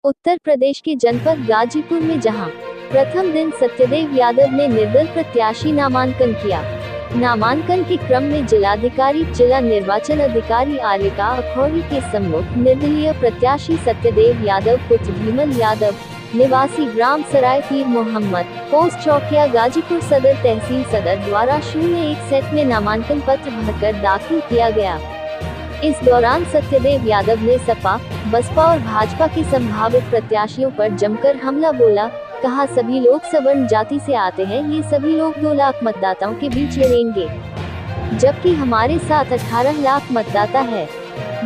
उत्तर प्रदेश के जनपद गाजीपुर में जहां प्रथम दिन सत्यदेव यादव ने निर्दल प्रत्याशी नामांकन किया। नामांकन के क्रम में जिलाधिकारी जिला निर्वाचन अधिकारी आर्यका अखौरी के सम्मुख निर्दलीय प्रत्याशी सत्यदेव यादव पुत्र विमल यादव निवासी ग्राम सराय पीर मोहम्मद पोस्ट चौकिया गाजीपुर सदर तहसील सदर द्वारा 01 सेट में नामांकन पत्र भरकर दाखिल किया गया। इस दौरान सत्यदेव यादव ने सपा, बसपा और भाजपा के संभावित प्रत्याशियों पर जमकर हमला बोला। कहा, सभी लोग सवर्ण जाति से आते हैं, ये सभी लोग 2 लाख मतदाताओं के बीच लड़ेंगे, जबकि हमारे साथ 18 लाख मतदाता है।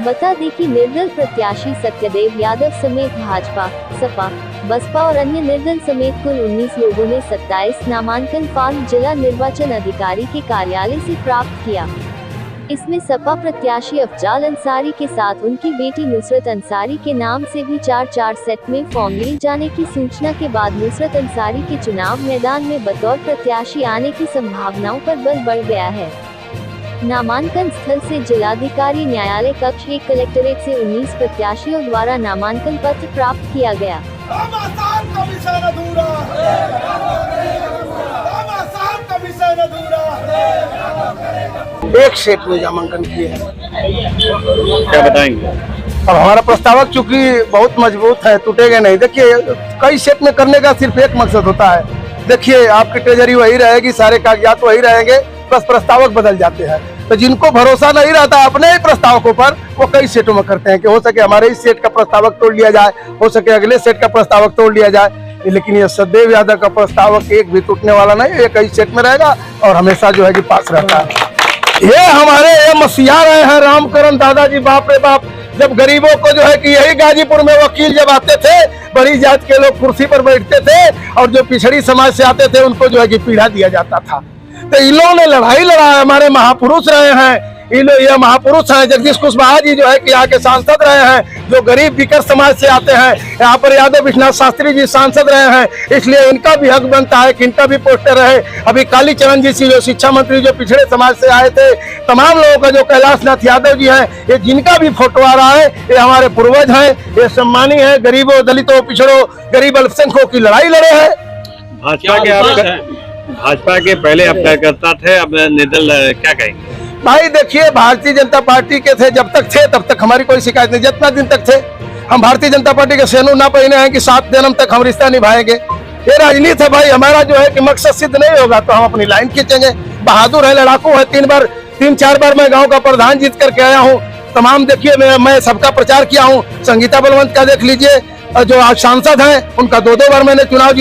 बता दें कि निर्दल प्रत्याशी सत्यदेव यादव समेत भाजपा, सपा, बसपा और अन्य निर्दल समेत कुल 19 लोगों ने 27 नामांकन फॉर्म जिला निर्वाचन अधिकारी के कार्यालय से प्राप्त किया। इसमें सपा प्रत्याशी अफजाल अंसारी के साथ उनकी बेटी नुसरत अंसारी के नाम से भी 4 सेट में फॉर्म लिए जाने की सूचना के बाद नुसरत अंसारी के चुनाव मैदान में बतौर प्रत्याशी आने की संभावनाओं पर बल बढ़ गया है। नामांकन स्थल से जिलाधिकारी न्यायालय कक्ष 1 कलेक्ट्रेट से 19 प्रत्याशियों द्वारा नामांकन पत्र प्राप्त किया गया। एक सेट में नामांकन किए हैं। क्या बताएंगे? अब हमारा प्रस्तावक चूंकि बहुत मजबूत है, टूटेगा नहीं। देखिए, कई सेट में करने का सिर्फ एक मकसद होता है। देखिए, आपकी ट्रेजरी वही रहेगी, सारे कागजात वही रहेंगे, बस प्रस्तावक बदल जाते हैं। तो जिनको भरोसा नहीं रहता अपने ही प्रस्तावकों पर, वो कई सेटों में करते हैं कि हो सके हमारे इस सेट का प्रस्तावक तोड़ लिया जाए, हो सके अगले सेट का प्रस्तावक तोड़ लिया जाए। लेकिन ये सत्यदेव यादव का प्रस्तावक एक भी टूटने वाला नहीं, ये कई सेट में रहेगा और हमेशा जो है कि पास रहता है। ये हमारे ये मसीहा रहे हैं रामकरण दादाजी, बाप रे बाप। जब गरीबों को जो है कि यही गाजीपुर में वकील जब आते थे, बड़ी जात के लोग कुर्सी पर बैठते थे और जो पिछड़ी समाज से आते थे उनको जो है कि पीढ़ा दिया जाता था। तो इन लोगों ने लड़ाई लड़ा है, हमारे महापुरुष रहे हैं। ये महापुरुष हैं। जगदीश कुशवाहा जी जो है कि यहाँ के सांसद रहे हैं, जो गरीब बिकर समाज से आते हैं। यहाँ पर यादव विश्वनाथ शास्त्री जी सांसद रहे हैं, इसलिए इनका भी हक बनता है कि इनका भी पोस्टर रहे। अभी कालीचरण जी जो शिक्षा मंत्री जो पिछड़े समाज से आए थे, तमाम लोगों का जो कैलाश नाथ यादव जी हैं, ये जिनका भी फोटो आ रहा है, ये हमारे पूर्वज हैं, ये सम्मानी है। गरीबों, दलितों, पिछड़ों, गरीब अल्पसंख्यकों की लड़ाई लड़े हैं। भाजपा के पहले आप कार्यकर्ता थे, अब निर्दल, क्या कहेंगे? भाई देखिए, भारतीय जनता पार्टी के थे, जब तक थे तब तक हमारी कोई शिकायत नहीं। जितना दिन तक थे, हम भारतीय जनता पार्टी के सेनू ना पहने हैं कि 7 जन्म तक हम रिश्ता निभाएंगे। ये राजनीति है भाई। हमारा जो है कि मकसद सिद्ध नहीं होगा तो हम अपनी लाइन खींचेंगे। बहादुर है, लड़ाकू है। 3-4 बार मैं गाँव का प्रधान जीत करके आया हूँ। तमाम देखिए, मैं सबका प्रचार किया हूँ। संगीता बलवंत का देख लीजिए, जो आज सांसद है उनका 2 बार मैंने चुनाव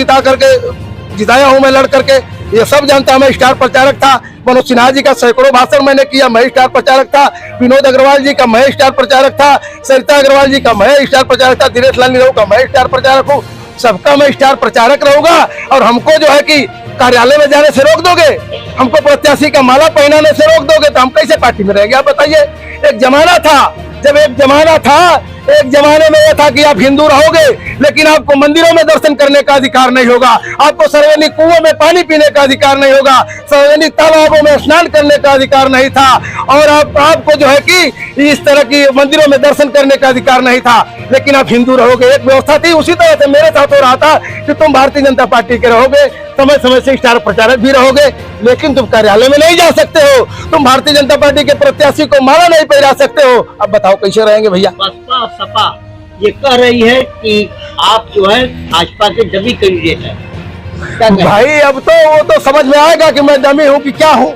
जिताया हूँ मैं लड़ करके। ये सब जानता है। मैं स्टार प्रचारक था। मनोज सिन्हा जी का सैकड़ों भाषण मैंने किया, मैं स्टार प्रचारक था। विनोद अग्रवाल जी का मैं स्टार प्रचारक था। सरिता अग्रवाल जी का मैं स्टार प्रचारक था। दिनेश लाल निरहू का मैं स्टार प्रचारक हूँ। सबका मैं स्टार प्रचारक रहूंगा। और हमको जो है कि कार्यालय में जाने से रोक दोगे, हमको प्रत्याशी का माला पहनाने से रोक दोगे, तो हम कैसे पार्टी में रहेंगे? आप बताइए। एक जमाना था, एक जमाने में यह था कि आप हिंदू रहोगे लेकिन आपको मंदिरों में दर्शन करने का अधिकार नहीं होगा, आपको सार्वजनिक कुओं में पानी पीने का अधिकार नहीं होगा, सार्वजनिक तालाबों में स्नान करने का अधिकार नहीं था, और आपको जो है कि इस तरह की मंदिरों में दर्शन करने का अधिकार नहीं था। लेकिन आप हिंदू रहोगे, एक व्यवस्था थी। उसी तरह से मेरे साथ हो रहा था कि तुम भारतीय जनता पार्टी के रहोगे, समय समय से स्टार प्रचारक भी रहोगे, लेकिन तुम कार्यालय में नहीं जा सकते हो। तुम भारतीय जनता पार्टी के प्रत्याशी को माला नहीं पहना सकते हो। अब बताओ कैसे रहेंगे भैया? बसपा और सपा ये कह रही है कि आप जो है भाजपा के डमी कैंडिडेट है। भाई अब तो वो तो समझ में आएगा कि मैं डमी हूँ कि क्या हूँ।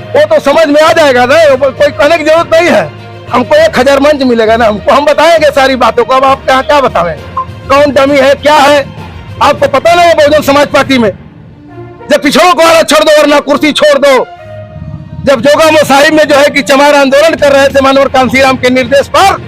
वो तो समझ में आ जाएगा ना, कोई कहने की जरूरत नहीं है। हमको 1000 मंच मिलेगा ना, हम बताएंगे सारी बातों को। अब आप क्या बतावें, कौन डमी है, क्या है? आपको पता नहीं है बहुजन समाज पार्टी में जब पिछड़ों को आरक्षण दो वरना कुर्सी छोड़ दो, जब जोगामो साहिब में जो है कि चमार आंदोलन कर रहे थे मानवर कांसीराम के निर्देश पर,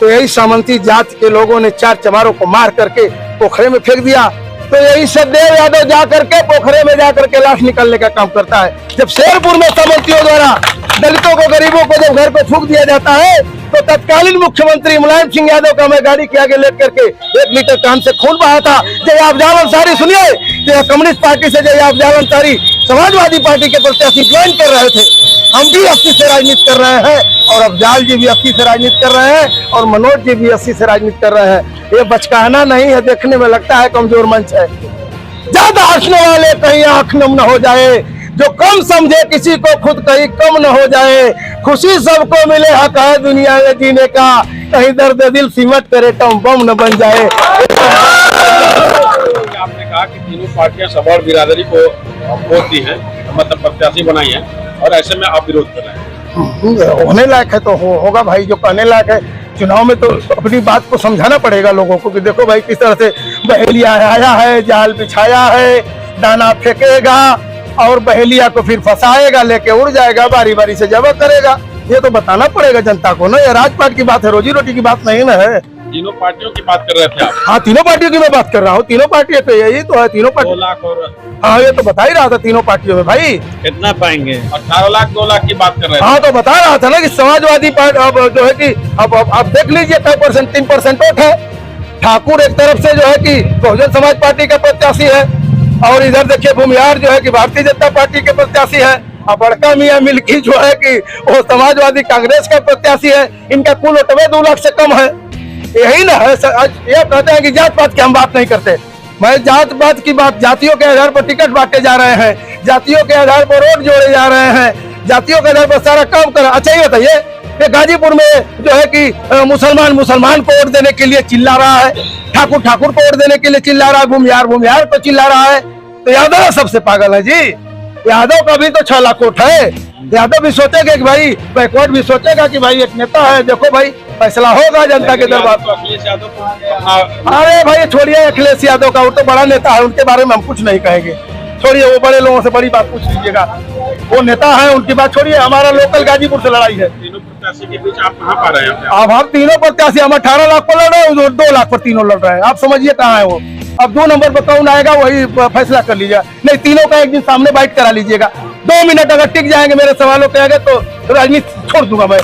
तो यही सामंती जात के लोगों ने 4 चमारों को मार करके पोखरे में फेंक दिया। तो यही सत्यदेव यादव जा करके पोखरे में जा करके लाश निकालने का काम करता है। जब शेरपुर में सामंतियों द्वारा दलितों को, गरीबों को जब घर को फूंक दिया जाता है, तो तत्कालीन मुख्यमंत्री मुलायम सिंह यादव का मैं गाड़ी के आगे लेकर के 1 लीटर कान से खून बहा था। जय अफजल अंसारी, सुनिए, जय कम्युनिस्ट पार्टी से जय अफजल अंसारी समाजवादी पार्टी के प्रत्याशी ज्वाइन कर रहे थे। हम भी 80 से राजनीति कर रहे हैं और अफजल जी भी 80 से राजनीति कर रहे हैं और मनोज जी भी 80 से राजनीति कर रहे हैं। ये बचकाना नहीं है, देखने में लगता है कमजोर मंच है। ज्यादा हंसने वाले कहीं आंख नम न हो जाए, जो कम समझे किसी को खुद कहीं कम न हो जाए। खुशी सबको मिले, हक है दुनिया में जीने का, कहीं दर्द दिल सिमट करे टम बम न बन जाए। आपने कहा कि तीनों पार्टियां सवार बिरादरी को वोट दी है, मतलब प्रत्याशी बनाई है, और ऐसे में आप विरोध कर रहे हैं। होने लायक है तो होगा भाई, जो कहने लायक है। चुनाव में तो अपनी बात को समझाना पड़ेगा लोगों को कि देखो भाई किस तरह से बहेलिया आया है, जाल बिछाया है, दाना फेंकेगा और बहेलिया को फिर फंसाएगा, लेके उड़ जाएगा, बारी बारी से जमा करेगा। ये तो बताना पड़ेगा जनता को ना, ये राजपाट की बात है, रोजी रोटी की बात नहीं ना है। तीनों पार्टियों की बात कर रहे थे आप। हाँ, तीनों पार्टियों की मैं बात कर रहा हूँ। तीनों पार्टियां तो यही तो है, तीनों 2 पार्टी। लाख और हाँ, ये तो बता ही रहा था तीनों पार्टियों में भाई। कितना पाएंगे? 18 लाख 2 लाख की बात कर रहे थे। हाँ, तो बता रहा था ना कि समाजवादी पार्टी अब जो है कि अब देख लीजिए 3% वोट है। ठाकुर एक तरफ से जो है कि बहुजन समाज पार्टी का प्रत्याशी है और इधर देखिए भूमिहार जो है कि भारतीय जनता पार्टी के प्रत्याशी है और बड़का मियाँ मिल्की जो है कि वो समाजवादी कांग्रेस का प्रत्याशी है। इनका कुल वोट 2 लाख से कम है। यही ना है। ये कहते हैं कि जात पात की हम बात नहीं करते। मैं जात पात की बात, जातियों के आधार पर टिकट बांटे जा रहे हैं, जातियों के आधार पर रोड जोड़े जा रहे हैं, जातियों के आधार पर सारा काम कर। अच्छा ये बताइए कि गाजीपुर में जो है कि मुसलमान को वोट देने के लिए चिल्ला रहा है, ठाकुर को वोट देने के लिए चिल्ला रहा है, भूमिहार को चिल्ला रहा है। तो यादव सबसे पागल है जी। यादव का भी तो 6 लाख वोट है। यादव भी सोचेगा कि भाई, बैकवर्ड भी सोचेगा कि भाई एक नेता है, देखो भाई फैसला होगा जनता के दरबार। तो अखिलेश यादव को अरे भाई छोड़िए अखिलेश यादव का, वो तो बड़ा नेता है, उनके बारे में हम कुछ नहीं कहेंगे। छोड़िए, वो बड़े लोगों से बड़ी बात पूछ लीजिएगा, वो नेता है, उनकी बात छोड़िए। हमारा लोकल गाजीपुर से लड़ाई है। तीनों प्रत्याशी के बीच आप कहाँ पा रहे हैं? अब हम तीनों प्रत्याशी, हम 18 लाख पर लड़ रहे हैं, 2 लाख पर तीनों लड़ रहे हैं। आप समझिए कहाँ है वो। अब 2 नंबर पर कौन आएगा वही फैसला कर लीजिएगा। नहीं, तीनों का एक दिन सामने बाइट करा लीजिएगा। 2 मिनट अगर टिक जाएंगे मेरे सवालों के आगे तो राजनीति छोड़ दूंगा मैं।